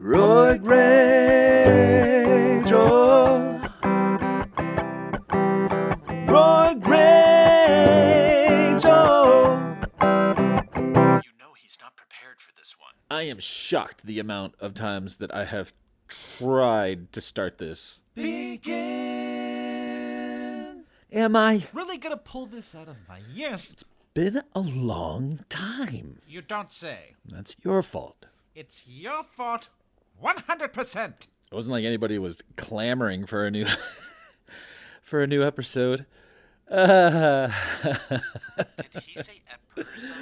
Roig Rage, oh. Roig Rage, oh. You know he's not prepared for this one. I am shocked the amount of times that I have tried to start this. Begin. Am I? Really gonna pull this out of my ears? It's been a long time. You don't say. That's your fault. It's your fault 100%. It wasn't like anybody was clamoring for a new for a new episode. Did he say episode?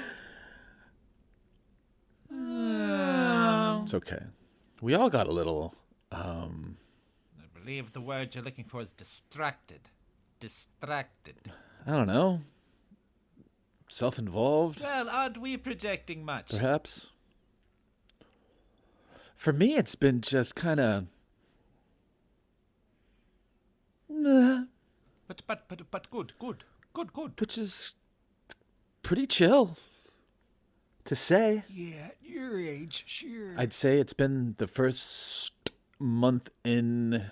It's okay. We all got a little I believe the word you're looking for is distracted. Distracted. I don't know. Self-involved, Well, aren't we projecting much? perhaps. For me, it's been just kind of But good. which is pretty chill to say. Yeah, at your age, sure. I'd say it's been the first month in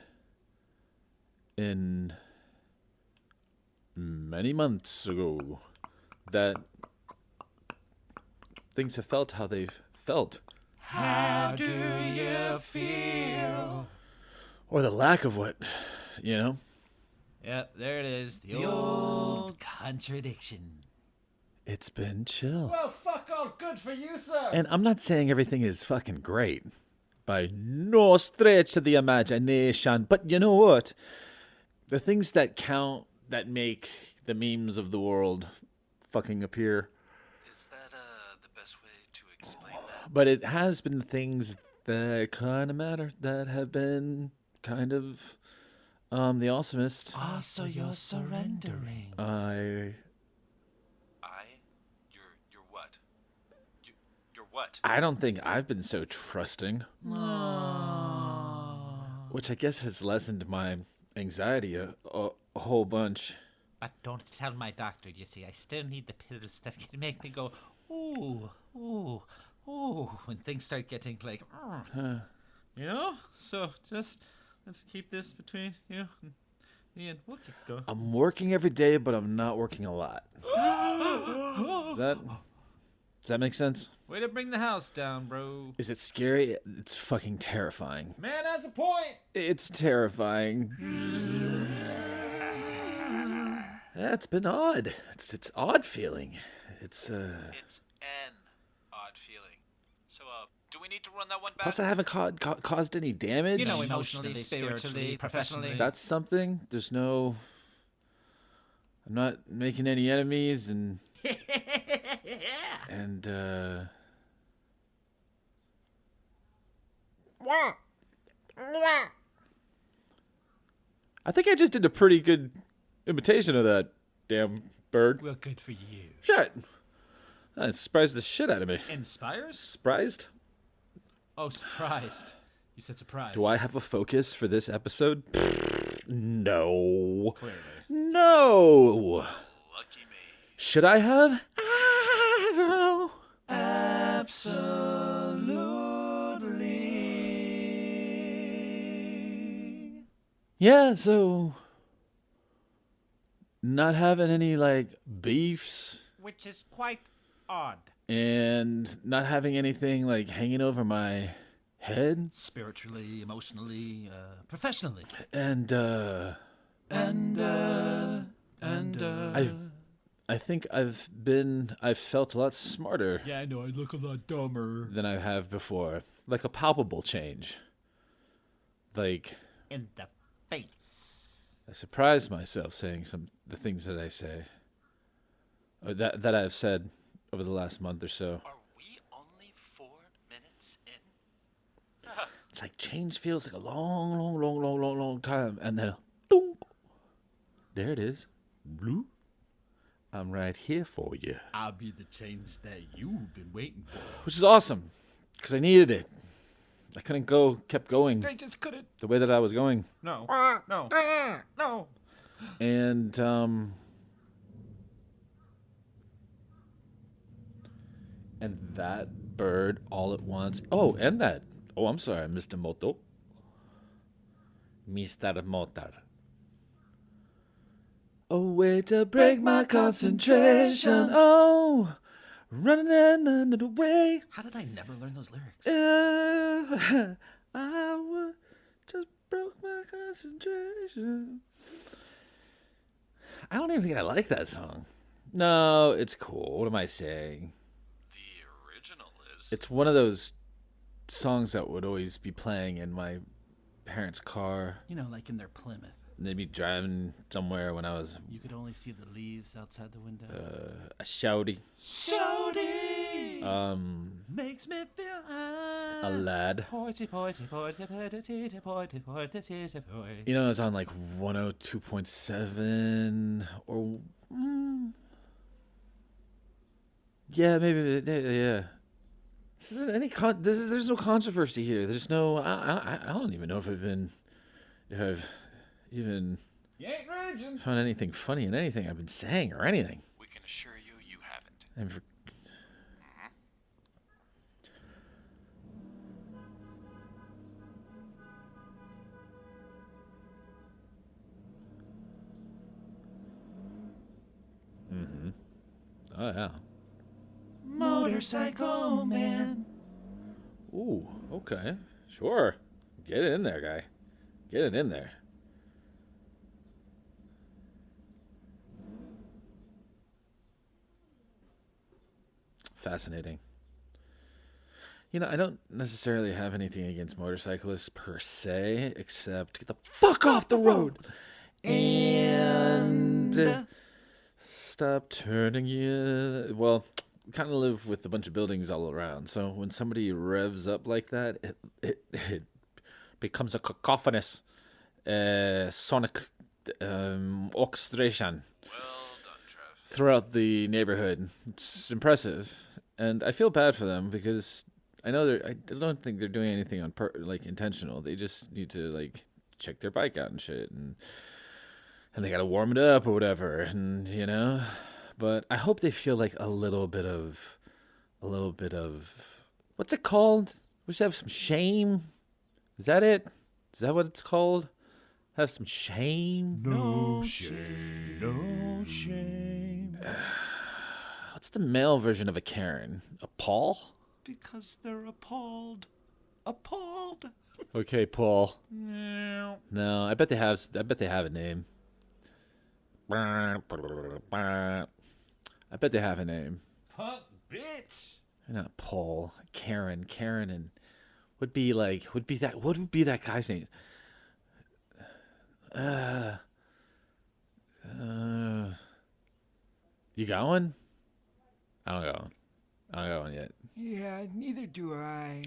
many months ago that things have felt how they've felt. How do you feel? Or the lack of what, you know? Yeah, there it is. The old contradiction. It's been chill. Well, fuck all. Good for you, sir. And I'm not saying everything is fucking great by no stretch of the imagination, but you know what? The things that count, that make the memes of the world fucking appear. Is that the best way to explain that? But it has been things that kind of matter, that have been kind of the awesomest. Ah, so you're surrendering. You're what? You're what? I don't think I've been so trusting, which I guess has lessened my anxiety a whole bunch. But don't tell my doctor, you see. I still need the pills that can make me go, ooh, when things start getting like, you know? So just, let's keep this between you and me and we'll keep going. I'm working every day, but I'm not working a lot. Does that make sense? Way to bring the house down, bro. Is it scary? It's fucking terrifying. Man has a point. It's terrifying. Yeah, it's been odd. It's odd feeling. It's It's an odd feeling. So, do we need to run that one back? plus I haven't caused any damage. You know, emotionally, spiritually, professionally. That's something. There's no. I'm not making any enemies, and I think I just did a pretty good imitation of that damn bird. Well, good for you. Shit. That surprised the shit out of me. Inspires? Surprised? Oh, surprised. You said surprised. Do I have a focus for this episode? No. Clearly. No. Lucky me. Should I have? I don't know. Absolutely. Yeah, so not having any like beefs Which is quite odd. and not having anything like hanging over my head Spiritually, emotionally, professionally. and I think I've felt a lot smarter Yeah, I know. I look a lot dumber. than I have before. Like a palpable change. Like In the face. I surprised myself saying the things that I say. Or that I've said over the last month or so. Are we only 4 minutes in? It's like change feels like a long time. And then, boom, there it is. Blue. I'm right here for you. I'll be the change that you've been waiting for. Which is awesome, because I needed it. I kept going I just couldn't. the way that I was going. No. No. No. And, and that bird all at once. Oh, and that Oh, I'm sorry, Mr. Moto. Mr. Motor. A way to break my concentration. Oh, running another way. How did I never learn those lyrics? I just broke my concentration. I don't even think I like that song. No, it's cool. What am I saying? The original is. It's one of those songs that would always be playing in my parents' car. You know, like in their Plymouth. And they'd be driving somewhere when I was You could only see the leaves outside the window. a shouty. Shouty makes me feel A lad. Porty, porty, porty, porty, porty, porty, porty, porty, porty. You know, it's on like 102.7 or. Yeah, maybe. Yeah. There's no controversy here. There's no. I don't even know if I've even You ain't raging. found anything funny in anything I've been saying or anything. We can assure you, you haven't. And for, oh yeah. Motorcycle man. Ooh, okay. Sure. Get it in there, guy. Get it in there. Fascinating. You know, I don't necessarily have anything against motorcyclists per se, except get the fuck off the road and stop turning you. Well, we kind of live with a bunch of buildings all around, so when somebody revs up like that, it becomes a cacophonous sonic orchestration Well done, Trev. throughout the neighborhood. It's impressive, and I feel bad for them because I know I don't think they're doing anything on intentional. They just need to like check their bike out and shit, and they gotta warm it up or whatever, and you know. But I hope they feel like a little bit of what's it called? We should have some shame. Is that it? Is that what it's called? Have some shame. No shame, no shame. What's the male version of a Karen? A Paul? Because they're appalled. Appalled. Okay, Paul. No. No, I bet they have a name. I bet they have a name. Punk bitch. Not Paul. Karen, and what would be that guy's name? You got one? I don't got one yet. Yeah, neither do I.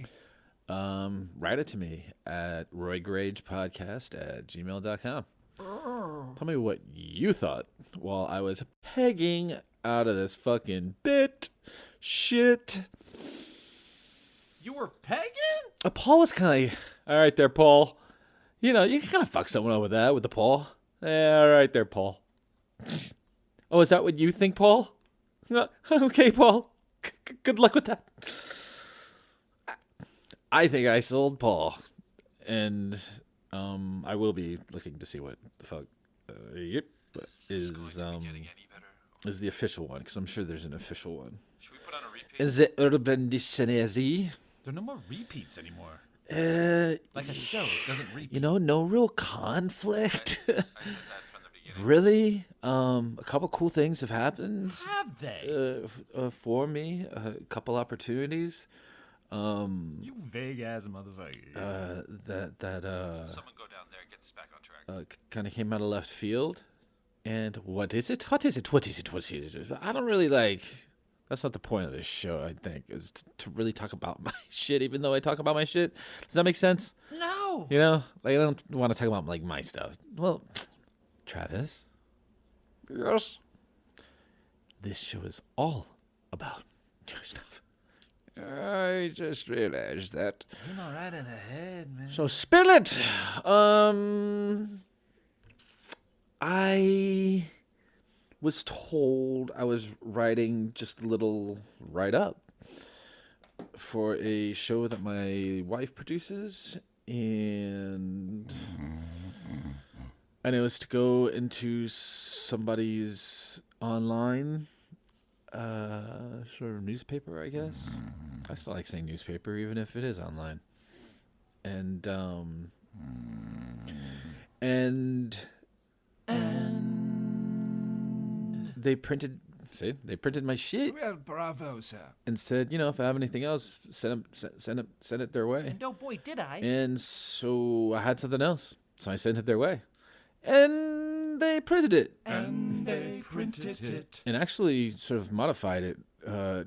Write it to me at roigragepodcast@gmail.com. Tell me what you thought while I was pegging out of this fucking shit. You were pegging? Paul was kind of like, all right there, Paul. You know, you can kind of fuck someone up with the Paul. Yeah, all right there, Paul. Oh, is that what you think, Paul? Okay, Paul. Good luck with that. I think I sold Paul. And I will be looking to see what the fuck is Getting any better? is the official one, because I'm sure there's an official one. Should we put on a repeat? Is it Urban Dictionary? There are no more repeats anymore. Like a show doesn't repeat. You know, no real conflict. I said that from the beginning. Really? A couple cool things have happened Have they? for me. A couple opportunities. You vague ass motherfucker. That Someone go down there and get this back on track. kind of came out of left field. And what is it? What is it? I don't really like. That's not the point of this show, I think, is to really talk about my shit, even though I talk about my shit. Does that make sense? No. You know? Like, I don't want to talk about, like, my stuff. Well, Travis. Yes? This show is all about your stuff. I just realized that. You're not right in the head, man. So spill it. I was told I was writing just a little write-up for a show that my wife produces, and it was to go into somebody's online sort of newspaper, I guess. I still like saying newspaper, even if it is online. And they printed my shit Well, bravo, sir. and said, if I have anything else, send it their way. And oh boy, did I. And so I had something else, so I sent it their way, and they printed it. And they printed it. And actually sort of modified it.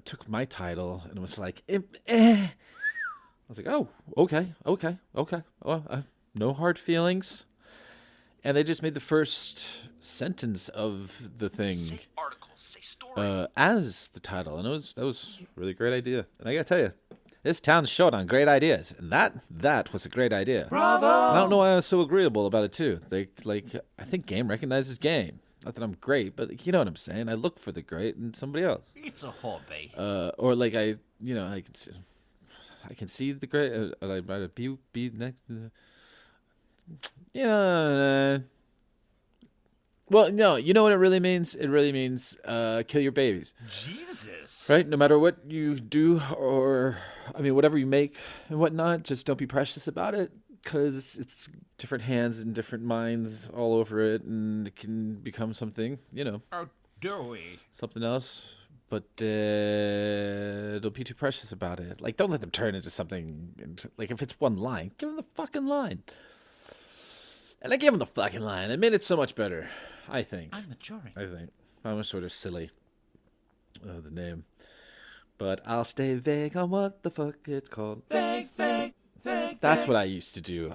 Took my title and was like, I was like, oh, okay. Well, no hard feelings. And they just made the first sentence of the thing Say articles, say story. as the title, and that was a really great idea. And I gotta tell you, this town's short on great ideas, and that was a great idea. Bravo! And I don't know why I was so agreeable about it too. I think game recognizes game. Not that I'm great, but you know what I'm saying. I look for the great in somebody else. It's a hobby. Or like I can see the great. I'd rather be next to the. Well, no, you know what it really means? It really means kill your babies. Jesus. Right? No matter what you do, or whatever you make and whatnot, just don't be precious about it, because it's different hands and different minds all over it, and it can become something, Oh, do we? something else. But don't be too precious about it. Like, don't let them turn into something. Like, if it's one line, give them the fucking line. And I gave them the fucking line. It made it so much better, I think. I'm maturing. I think. I was sort of silly. The name. But I'll stay vague on what the fuck it's called. Vague. That's what I used to do.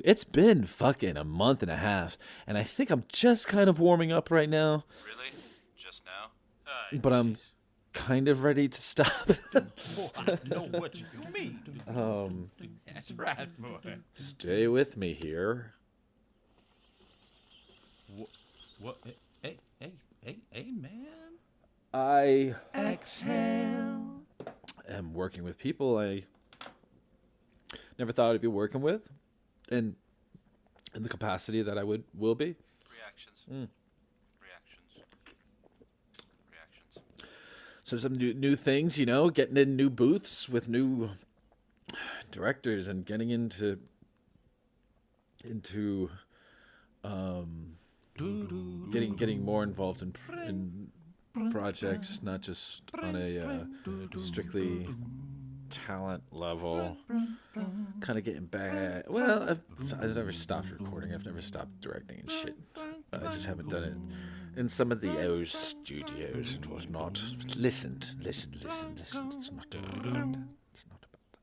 It's been fucking a month and a half, and I think I'm just kind of warming up right now, Really? Just now? but I'm kind of ready to stop. Oh, I know what you mean. That's right, boy. Stay with me here. What? Hey, man. I Exhale. am working with people I never thought I'd be working with, and in the capacity that I will be. Reactions. So some new things, getting in new booths with new directors and getting into getting more involved in projects, not just on a strictly talent level. Kind of getting back. Well, I've never stopped recording. I've never stopped directing and shit. I just haven't done it in some of the old studios and whatnot. Listen. It's not about that. It's not about that.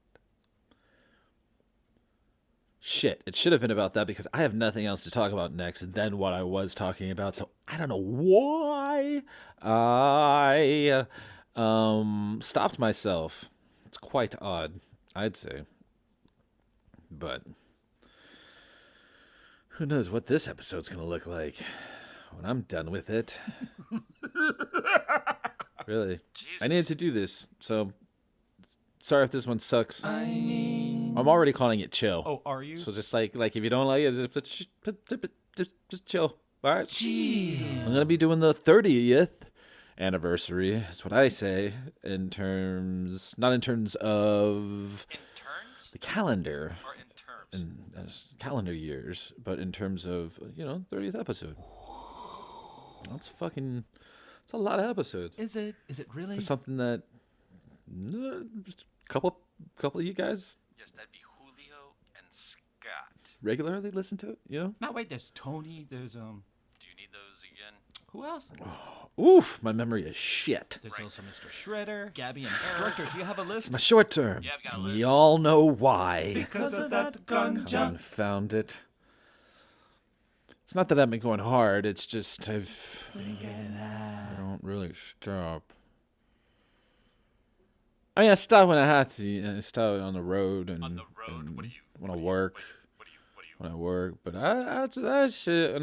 Shit, it should have been about that, because I have nothing else to talk about next than what I was talking about. So I don't know why I stopped myself. It's quite odd, I'd say. But who knows what this episode's going to look like when I'm done with it. Really. Jesus. I needed to do this, so sorry if this one sucks. I'm already calling it chill. Oh, are you? So just like if you don't like it, just chill. All right? I'm going to be doing the 30th anniversary. That's what I say, not in terms of Interns? the calendar, Or in terms? calendar years, but in terms of 30th episode. It's a lot of episodes. Is it really? For something that couple of you guys Yes, that'd be Julio and Scott. regularly listen to it. No, wait. There's Tony. There's Do you need those again? Who else? Oof, my memory is shit. There's also Mr. Shredder, Gabby, and Eric. Director, do you have a list? It's my short term. Yeah, I've got a list. Y'all know why. Because of that ganja. Confound it. It's not that I've been going hard. It's just I don't really stop. I stop when I have to. I stop on the road and On the road? and What do you- when I work. What do you When I work, but after that shit,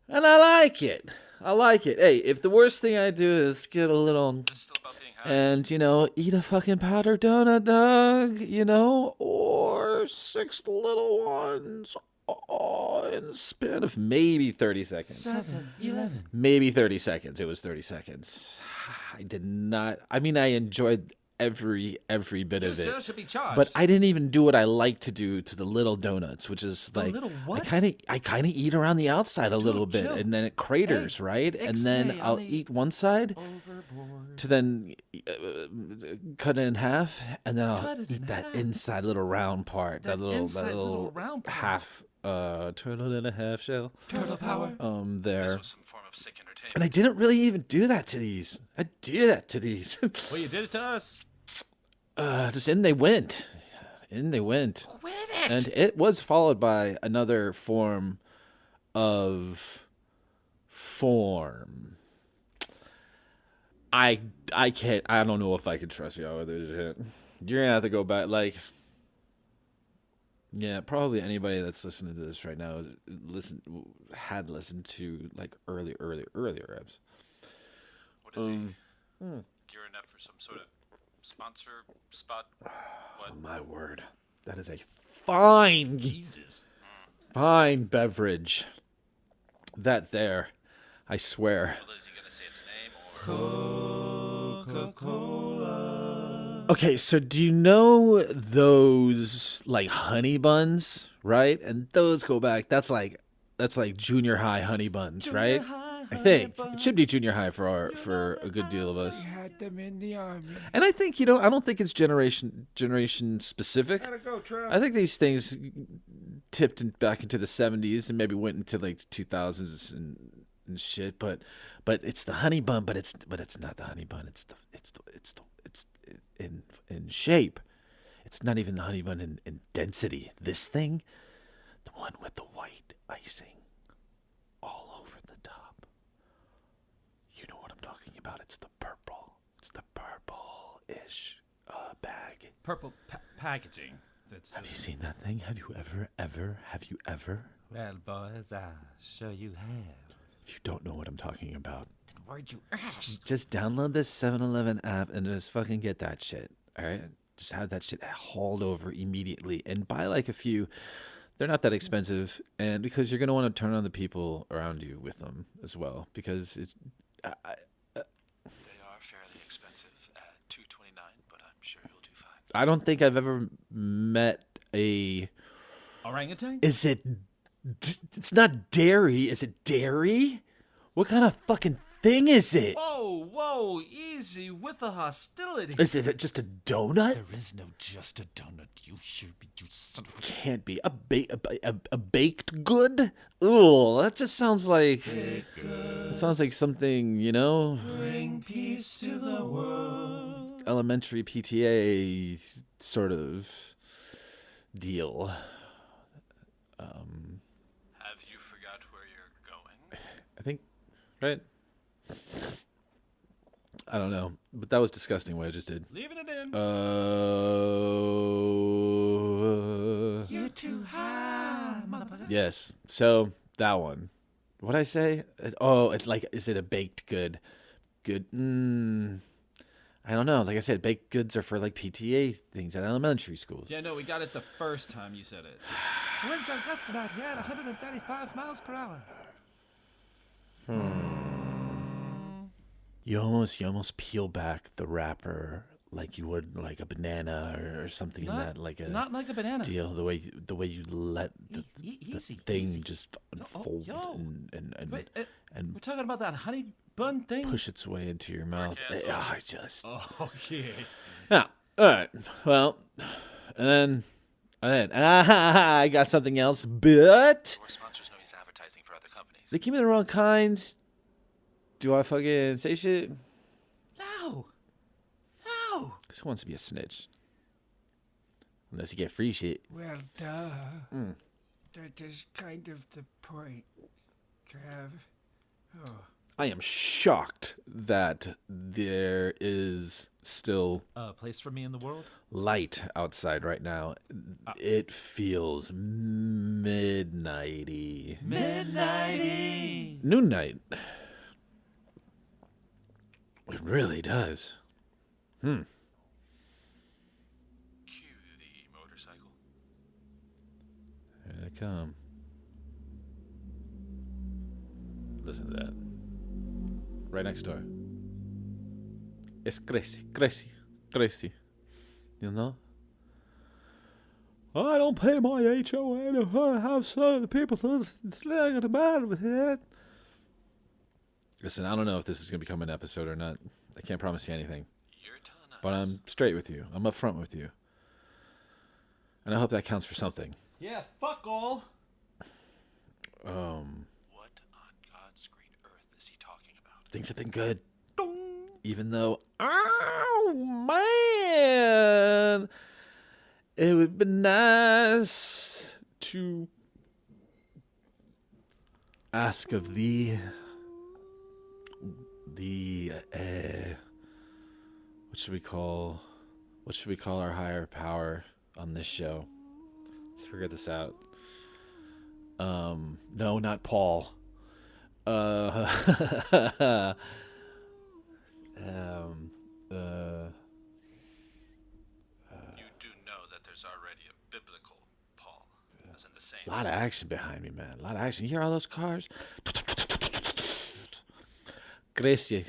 And I like it. I like it. Hey, if the worst thing I do is get a little This is still about being high. and, eat a fucking powdered donut, dog, or 6 little ones in the span of maybe 30 seconds. 7-Eleven. Maybe 30 seconds. It was 30 seconds. I did not. I mean, I enjoyed every bit You of it. still should be charged. But I didn't even do what I like to do to the little donuts, which is like little what? I kind of eat around the outside a little bit, chill. and then it craters, right? And then Ixnay on I'll the eat one side overboard. to then cut it in half, and then I'll Cut it in eat that half. inside little round part, that little inside little round part. half turtle and a half shell. Turtle power. This There. was some form of sick entertainment. And I didn't really even do that to these. I do that to these. Well, you did it to us. Just in they went. In they went. Quit it. And it was followed by another form of form. I can't. I don't know if I can trust y'all with this shit. You're gonna have to go back. Like, yeah, probably anybody that's listening to this right now had listened to like earlier eps. What is he? Gearing up for some sort of sponsor spot? What? Oh, my word, that is a fine, Jesus. fine beverage. That there, I swear. Well, is he gonna say its name or? Coca-Cola. Okay, so do you know those like honey buns, right? And those go back. That's like junior high honey buns, right? I think it should be junior high for a good deal of us. We had them in the army. And I think I don't think it's generation specific. Gotta go, Trav. I think these things tipped back into the 70s and maybe went into like 2000s and shit. But it's the honey bun. But it's not the honey bun. It's in shape. It's not even the honey bun in density. This thing, the one with the white icing all over the top. You know what I'm talking about. It's the purple. It's the purple-ish bag. Purple packaging. That's Have you seen that thing? Have you ever? Well, boys, I sure you have. If you don't know what I'm talking about, Where'd you ask? just download this 7-Eleven app and just fucking get that shit. All right? Just have that shit hauled over immediately and buy like a few. They're not that expensive, and because you're gonna want to turn on the people around you with them as well, because it's. They are fairly expensive at $2.29, but I'm sure you'll do fine. I don't think I've ever met a. Orangutan? Is it? It's not dairy. Is it dairy? What kind of fucking thing is it? Whoa, easy with the hostility. Is it just a donut? There is no just a donut. You should be, you son of a... Can't be a baked good. Ooh, that just sounds like. It sounds like something Bring peace to the world. elementary PTA sort of deal. Have you forgot where you're going? I think, right? I don't know, but that was disgusting what I just did. Leaving it in. You're too high, motherfucker. Yes. So that one. What'd I say? Oh, it's like, is it a baked good? Good. I don't know. Like I said, baked goods are for like PTA things at elementary schools. Yeah, no, we got it the first time you said it. Winds are gusting out here at 135 miles per hour. You almost peel back the wrapper like you would like a banana or something in that like a Not like a banana. deal. The way you let the Easy, thing easy. just No, unfold yo. and Wait, and we're talking about that honey bun thing? push its way into your mouth. cancelled. I just Oh, okay. yeah. All right. Well, and then I got something else, but Your sponsors know he's advertising for other companies. they give me the wrong kinds. Do I fucking say shit? No. Who wants to be a snitch? Unless you get free shit. Well, that is kind of the point, Trav. Oh, I am shocked that there is still A place for me in the world? light outside right now. It feels midnighty. Midnighty. Noon night. It really does. Cue the motorcycle. Here they come. Listen to that. Right next door. It's crazy, crazy, crazy. You know? I don't pay my HOA to have certain people slang about with it. Listen, I don't know if this is going to become an episode or not. I can't promise you anything. You're telling us. But I'm straight with you. I'm upfront with you. And I hope that counts for something. Yeah, fuck all. What on God's green earth is he talking about? Things have been good. Even though, oh man, it would be nice to ask of what should we call our higher power on this show? Let's figure this out. No, not Paul. You do know that there's already a biblical Paul, as in the saint. A lot of action behind me, man. A lot of action. You hear all those cars? Gracie.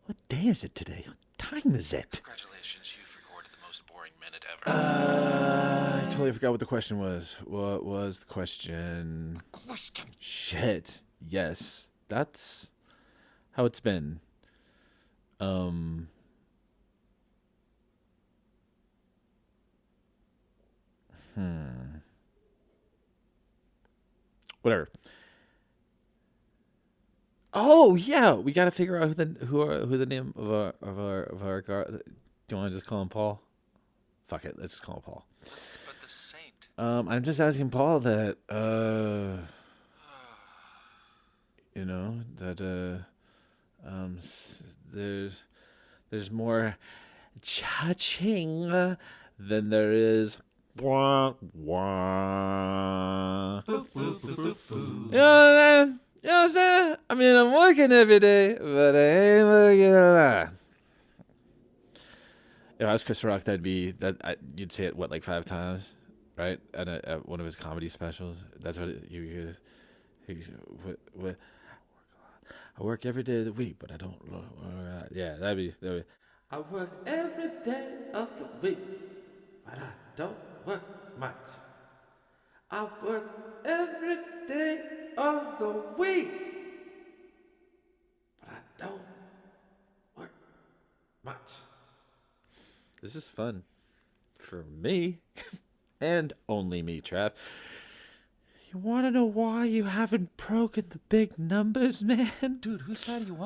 What day is it today? What time is it? Congratulations, you've recorded the most boring minute ever. I totally forgot what the question was. What was the question? Shit. Yes. That's how it's been. Whatever. Oh yeah, we got to figure out who the name of our guard. Do you want to just call him Paul? Fuck it, let's just call him Paul. But the saint. I'm just asking Paul that you know that there's more cha-ching than there is wah, wah. You know what I'm saying? I mean, I'm working every day, but I ain't working a lot. If I was Chris Rock, you'd say it like 5 times, right? At one of his comedy specials. That's what what I work every day of the week, but I don't. Yeah, that'd be. I work every day of the week, but I don't work much. I work every day of the week, but I don't work much. This is fun for me, and only me, Trav. You want to know why you haven't broken the big numbers, man? Dude, whose side are you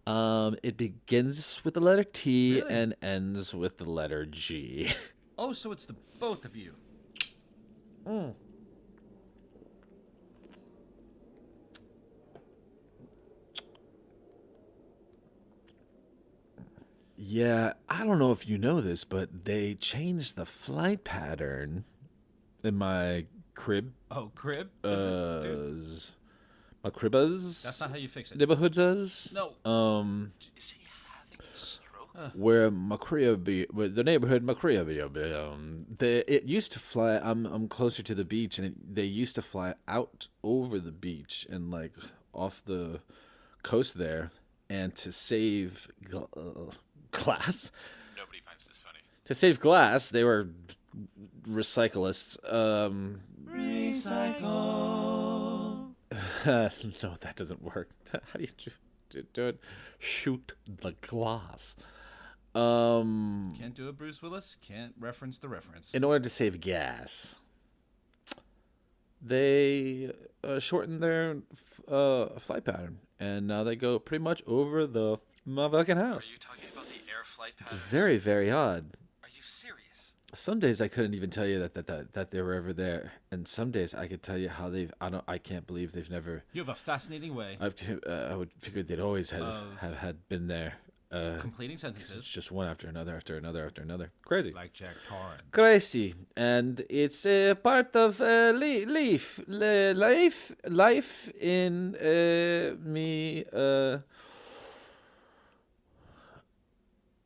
on? It begins with the letter T Really? and ends with the letter G. Oh, so it's the both of you. Yeah, I don't know if you know this, but they changed the flight pattern in my crib. Oh, crib? Is it, dude? My cribbas. That's not how you fix it. Neighborhoods. No. Is he having a stroke? Where my crib be, where the neighborhood my crib be, it used to fly. I'm closer to the beach, and they used to fly out over the beach and like off the coast there, and to save glass. Nobody finds this funny. To save glass, they were recyclists. Recycle. No, that doesn't work. How do you do it? Shoot the glass. Can't do it, Bruce Willis. Can't reference the reference. In order to save gas, they shortened their flight pattern, and now they go pretty much over the motherfucking Are house. you talking about the air flight It's patterns? very, very odd. Are you serious? Some days I couldn't even tell you that they were ever there, and some days I could tell you how they've. I can't believe they've never. You have a fascinating way I would figure they'd always have had been there. completing 'Cause sentences it's just one after another after another after another. Crazy. like Jack Torrance. Crazy, and it's a part of life in me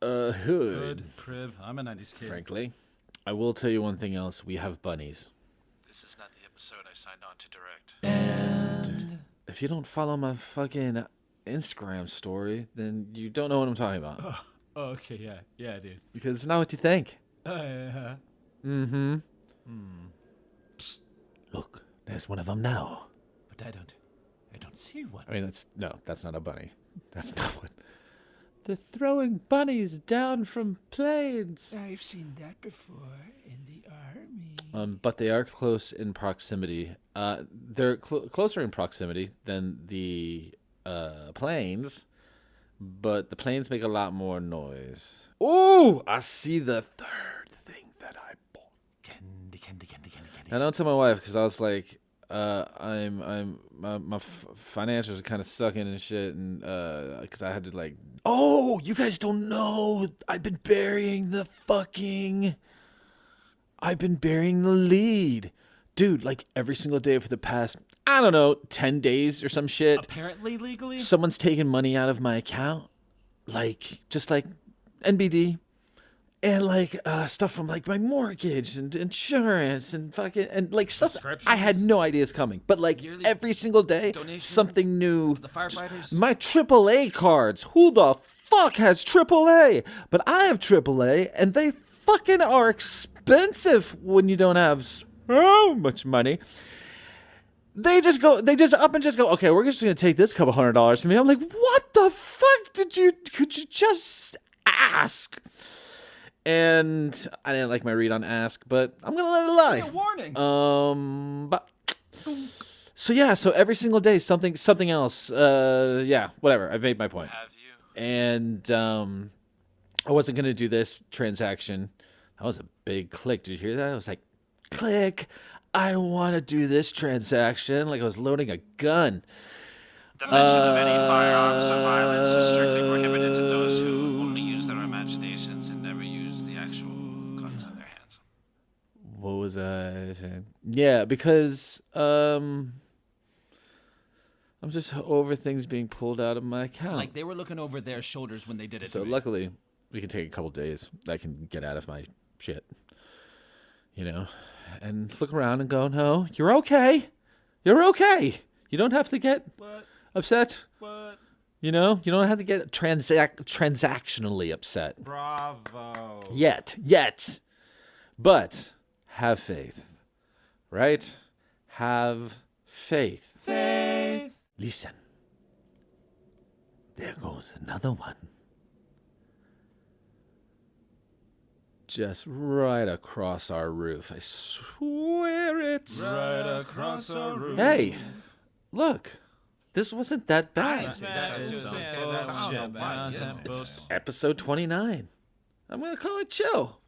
hood. Good crib. I'm a 90s kid. Frankly, I will tell you one thing else: we have bunnies. This is not the episode I signed on to direct. And If you don't follow my fucking Instagram story, then you don't know what I'm talking about okay, yeah, dude. because it's not what you think. Uh, Look, there's one of them now. but I don't see one. I mean, that's not a bunny. That's not what. They're throwing bunnies down from planes. I've seen that before in the army. But they are close in proximity. They're closer in proximity than the planes, but the planes make a lot more noise. Ooh, I see the third thing that I bought. Candy. Now, don't tell my wife because I was like, my financials are kind of sucking and shit, and because I had to like. Oh, you guys don't know. I've been burying the lead. Dude, like every single day for the past, I don't know, 10 days or some shit. Apparently legally. Someone's taken money out of my account. Just like NBD. And like stuff from like my mortgage and insurance and fucking and like stuff that I had no idea is coming. But like Yearly every single day, donation something new. the firefighters. My AAA cards. Who the fuck has AAA? But I have AAA, and they fucking are expensive when you don't have so much money. They just up and just go, okay, we're just gonna take this couple $100 from me. I'm like, what the fuck could you just ask? And I didn't like my read on Ask, but I'm gonna let it lie. A warning. But so yeah, so every single day something else. Yeah, whatever. I've made my point. Have you? And I wasn't gonna do this transaction. That was a big click. Did you hear that? I was like, click. I don't want to do this transaction. Like I was loading a gun. The mention of any firearms or violence is strictly prohibited to those who only use their imaginations and never use the actual guns in their hands. What was I saying? Yeah, because I'm just over things being pulled out of my account. Like they were looking over their shoulders when they did it. So to me. luckily, we can take a couple days. I can get out of my shit, and look around and go, no, you're okay. You're okay. You don't have to get What? upset. What? You don't have to get transactionally upset Bravo. yet. But have faith, right? Have faith. Faith. Listen. There goes another one. Just right across our roof. I swear it. Right across the room. Hey, look. This wasn't that bad. That is some bullshit, man. That's It's episode 29. I'm going to call it chill.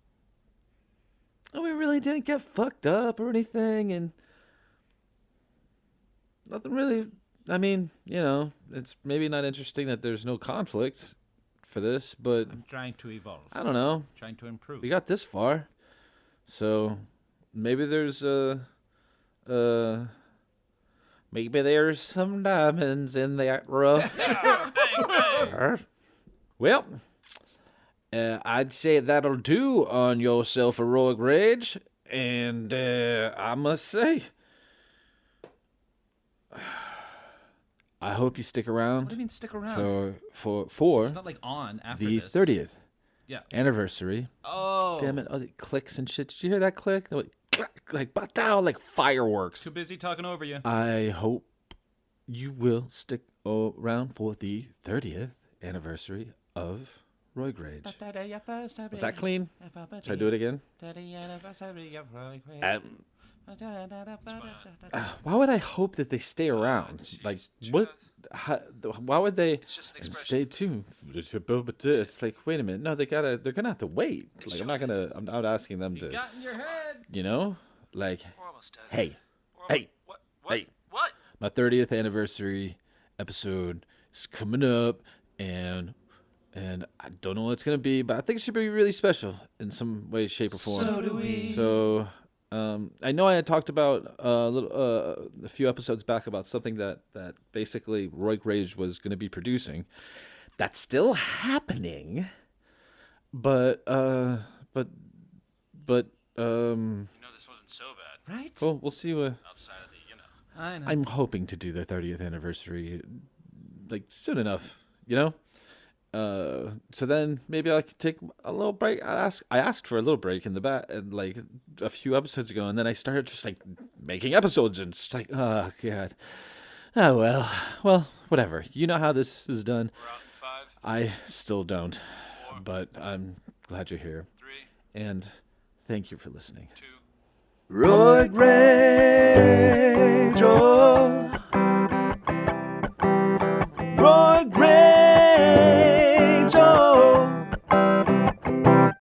And we really didn't get fucked up or anything. And nothing really. I mean, it's maybe not interesting that there's no conflict for this, but I'm trying to evolve. I don't know. Trying to improve. We got this far. So maybe there's maybe there's some diamonds in that rough. Well, I'd say that'll do on yourself a Roig Rage. And I must say, I hope you stick What around do you mean stick around? for It's not like on after the this. 30th Yeah. anniversary. Oh. Damn it! Oh, it clicks and shit. Did you hear that click? Like batow, like fireworks. Too busy talking over you. I hope you will stick around for the 30th anniversary of Roig Rage. Was that clean? Should I do it again? Why would I hope that they stay around? Like, what why would they? It's just an And expression. stay tuned. It's like, wait a minute. No, they're gonna have to wait. Like, I'm not asking them to, Got in your head. like, We're almost done. hey, We're hey, What? What? hey. What? my 30th anniversary episode is coming up, and I don't know what it's gonna be, but I think it should be really special in some way, shape, or form. So do we. So, I know I had talked about a few episodes back about something that basically Roig Rage was going to be producing. That's still happening, but You know this wasn't so bad. Right? well, we'll see what. Outside of the, I know. I'm hoping to do the 30th anniversary like soon enough, you know. So then maybe I could take a little break. I asked for a little break in the back, and like a few episodes ago, and then I started just like making episodes, and it's like, oh god, oh well, whatever. You know how this is done. We're out in 5, I still don't, 4, but I'm glad you're here, 3, and thank you for listening. 2. Roig Rage.